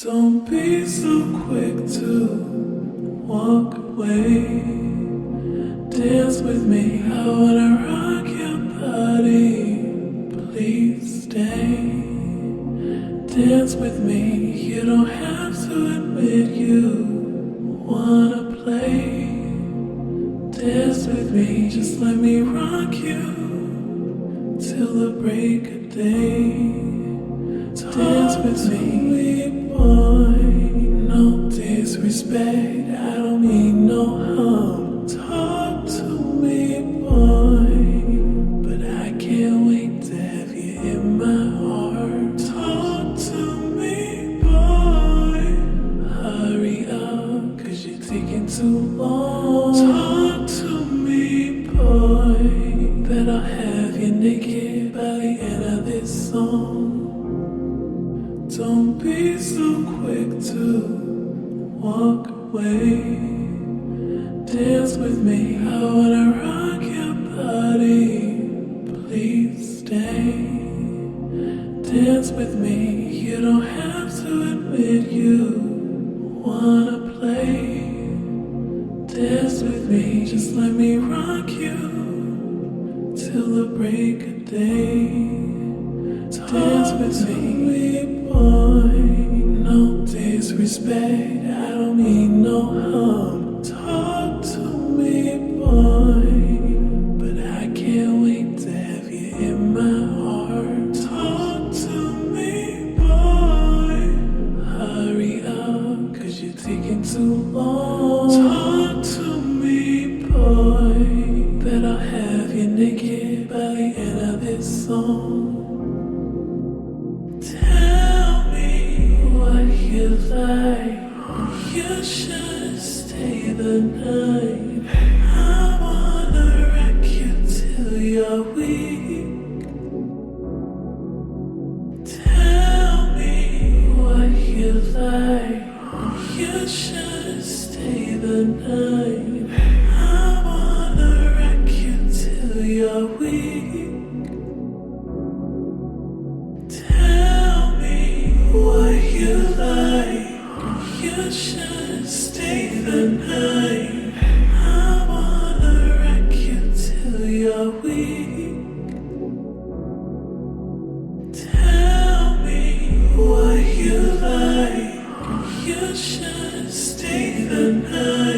Don't be so quick to walk away. Dance with me, I wanna rock your body. Please stay. Dance with me, you don't have to admit you wanna play. Dance with me, just let me rock you till the break of day. Dance with me, boy, no disrespect, I don't mean no harm. Talk to me, boy, but I can't wait to have you in my heart. Talk to me, boy, hurry up, 'cause you're taking too long. Talk to me, boy, that I'll have you naked by the end of this song. Don't be so quick to walk away. Dance with me, I wanna rock your body. Please stay. Dance with me, you don't have to admit you wanna play. Dance with me, just let me rock you till the break of day. Dance with me, boy, no disrespect, I don't mean no harm. Talk to me, boy, but I can't wait to have you in my heart. Talk to me, boy, hurry up, 'cause you're taking too long. Talk to me, boy, that I'll have you naked by the end of this song. You like, you should stay the night. I wanna wreck you till you're weak. Tell me what you like, you should stay the night. I wanna wreck you till you're weak. Tell me what you like, you should stay the night. I wanna wreck you till you're weak. Tell me what you like, you should stay the night.